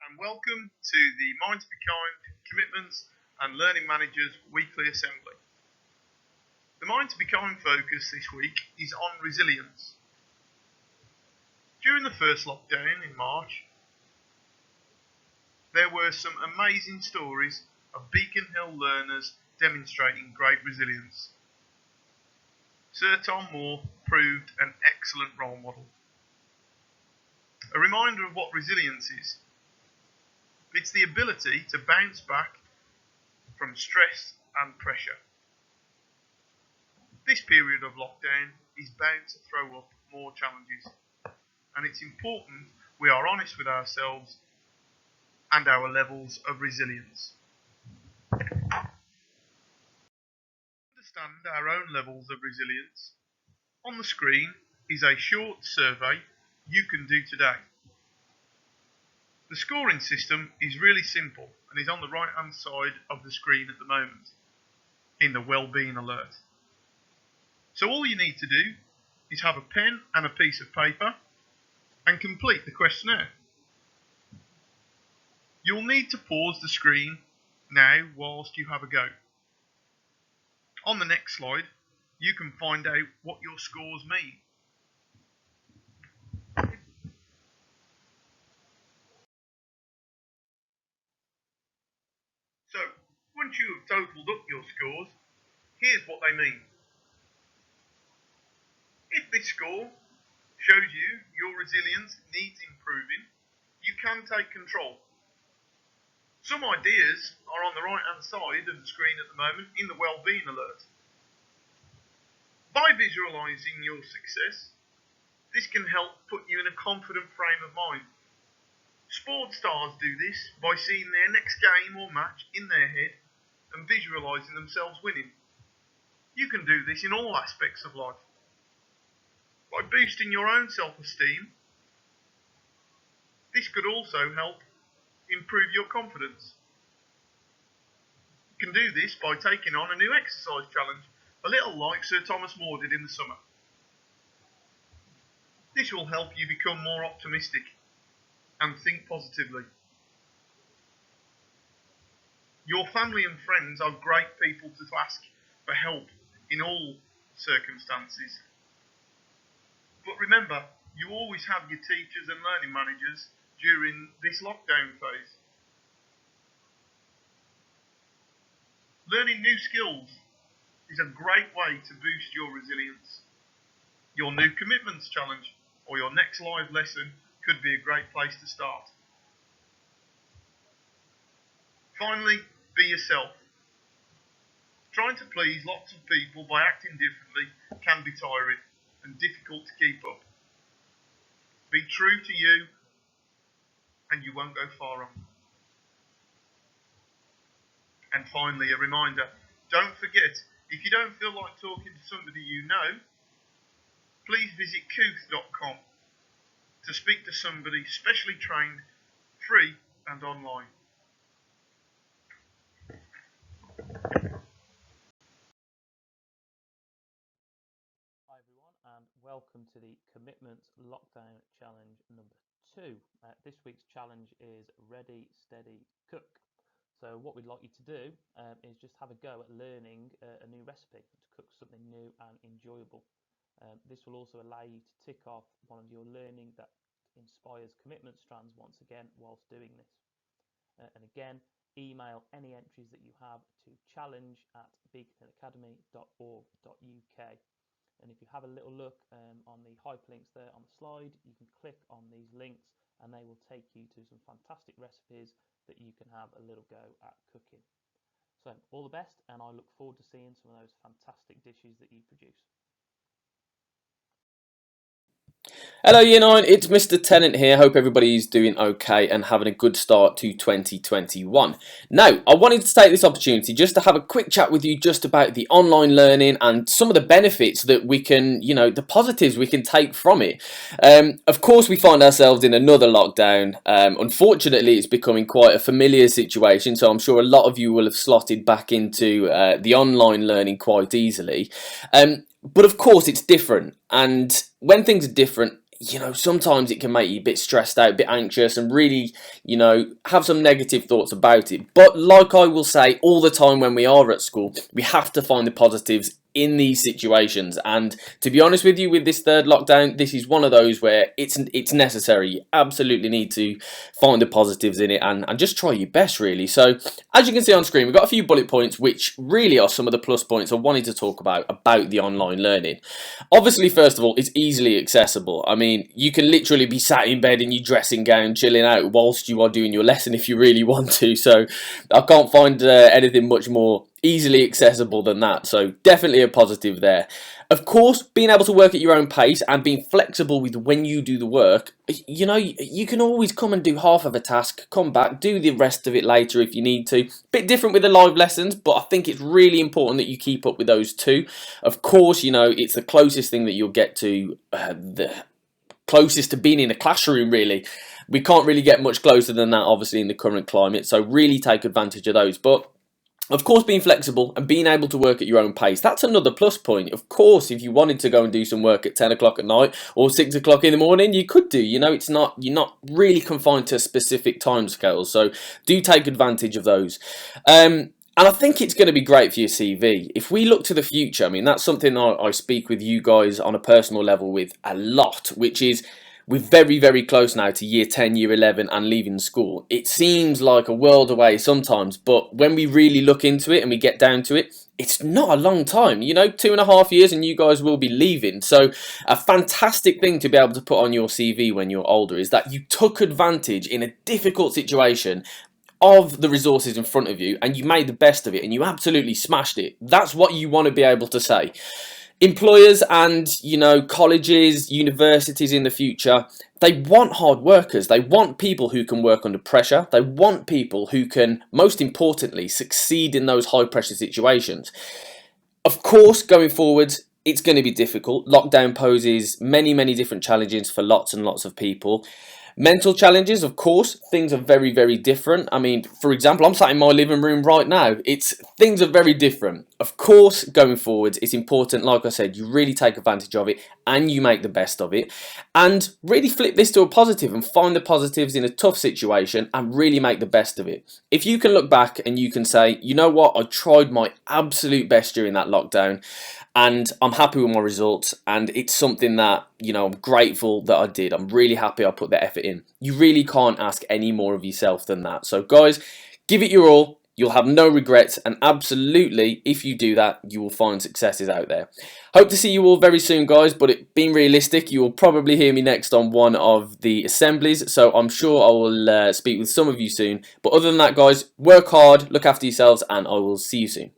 and welcome to the Mind to Be Kind Commitments and Learning Managers Weekly Assembly. The Mind to Be Kind focus this week is on resilience. During the first lockdown in March, there were some amazing stories of Beacon Hill learners demonstrating great resilience. Sir Tom Moore proved an excellent role model. A reminder of what resilience is. It's the ability to bounce back from stress and pressure. This period of lockdown is bound to throw up more challenges, and it's important we are honest with ourselves and our levels of resilience. Understand our own levels of resilience. On the screen is a short survey you can do today. The scoring system is really simple and is on the right hand side of the screen at the moment in the Wellbeing Alert. So all you need to do is have a pen and a piece of paper and complete the questionnaire. You'll need to pause the screen now whilst you have a go. On the next slide, you can find out what your scores mean. So, once you have totaled up your scores, here's what they mean. If this score shows you your resilience needs improving, you can take control. Some ideas are on the right hand side of the screen at the moment in the Wellbeing Alert. By visualising your success, this can help put you in a confident frame of mind. Sport stars do this by seeing their next game or match in their head and visualising themselves winning. You can do this in all aspects of life. By boosting your own self-esteem, this could also help improve your confidence. You can do this by taking on a new exercise challenge, a little like Sir Thomas Moore did in the summer. This will help you become more optimistic and think positively. Your family and friends are great people to ask for help in all circumstances. But remember, you always have your teachers and learning managers during this lockdown phase. Learning new skills is a great way to boost your resilience. Your new commitments challenge or your next live lesson could be a great place to start. Finally, be yourself. Trying to please lots of people by acting differently can be tiring and difficult to keep up. Be true to you and you won't go far wrong. And finally, a reminder, don't forget, if you don't feel like talking to somebody you know, please visit Kooth.com to speak to somebody specially trained, free and online. Hi everyone, and welcome to the Commitment Lockdown Challenge number 2. This week's challenge is Ready, Steady, Cook. So what we'd like you to do is just have a go at learning a new recipe, to cook something new and enjoyable. This will also allow you to tick off one of your learning that inspires commitment strands once again whilst doing this. And again, email any entries that you have to challenge@beaconhillacademy.org.uk. And if you have a little look on the hyperlinks there on the slide, you can click on these links and they will take you to some fantastic recipes that you can have a little go at cooking. So all the best, and I look forward to seeing some of those fantastic dishes that you produce. Hello Year 9, it's Mr. Tennant here. Hope everybody's doing okay and having a good start to 2021. Now, I wanted to take this opportunity just to have a quick chat with you just about the online learning and some of the benefits that we can, the positives we can take from it. Of course, we find ourselves in another lockdown. Unfortunately, it's becoming quite a familiar situation, so I'm sure a lot of you will have slotted back into the online learning quite easily. But of course, it's different, and when things are different, you know, sometimes it can make you a bit stressed out, a bit anxious, and really, you know, have some negative thoughts about it. But like I will say all the time when we are at school, we have to find the positives in these situations. And to be honest with you, with this third lockdown, this is one of those where it's necessary. You absolutely need to find the positives in it and just try your best, really. So as you can see on screen, we've got a few bullet points which really are some of the plus points I wanted to talk about the online learning. Obviously, first of all, it's easily accessible. I mean, you can literally be sat in bed in your dressing gown chilling out whilst you are doing your lesson if you really want to. So I can't find anything much more easily accessible than that. So definitely a positive there. Of course, being able to work at your own pace and being flexible with when you do the work. You know, you can always come and do half of a task, come back, do the rest of it later if you need to. Bit different with the live lessons, but I think it's really important that you keep up with those too. Of course, you know, it's the closest thing that you'll get to the closest to being in a classroom, really. We can't really get much closer than that, obviously, in the current climate. So really take advantage of those. But of course, being flexible and being able to work at your own pace, that's another plus point. Of course, if you wanted to go and do some work at 10 o'clock at night or 6 o'clock in the morning, you could do. You know, you're not really confined to specific timescales. So do take advantage of those. And I think it's going to be great for your CV. If we look to the future, I mean, that's something I speak with you guys on a personal level with a lot, which is we're very, very close now to year 10, year 11 and leaving school. It seems like a world away sometimes, but when we really look into it and we get down to it, it's not a long time. You know, 2.5 years and you guys will be leaving. So a fantastic thing to be able to put on your CV when you're older is that you took advantage in a difficult situation of the resources in front of you and you made the best of it and you absolutely smashed it. That's what you want to be able to say. Employers and, you know, colleges, universities in the future, they want hard workers. They want people who can work under pressure. They want people who can, most importantly, succeed in those high pressure situations. Of course, going forward, it's going to be difficult. Lockdown poses many, many different challenges for lots and lots of people. Mental challenges, of course, things are very, very different. I mean, for example, I'm sat in my living room right now. Things are very different. Of course, going forward, it's important, like I said, you really take advantage of it and you make the best of it. And really flip this to a positive and find the positives in a tough situation and really make the best of it. If you can look back and you can say, you know what, I tried my absolute best during that lockdown and I'm happy with my results and it's something that, you know, I'm grateful that I did. I'm really happy I put the effort in. You really can't ask any more of yourself than that. So guys, give it your all. You'll have no regrets, and absolutely, if you do that, you will find successes out there. Hope to see you all very soon, guys, but being realistic, you will probably hear me next on one of the assemblies, so I'm sure I will speak with some of you soon. But other than that, guys, work hard, look after yourselves, and I will see you soon.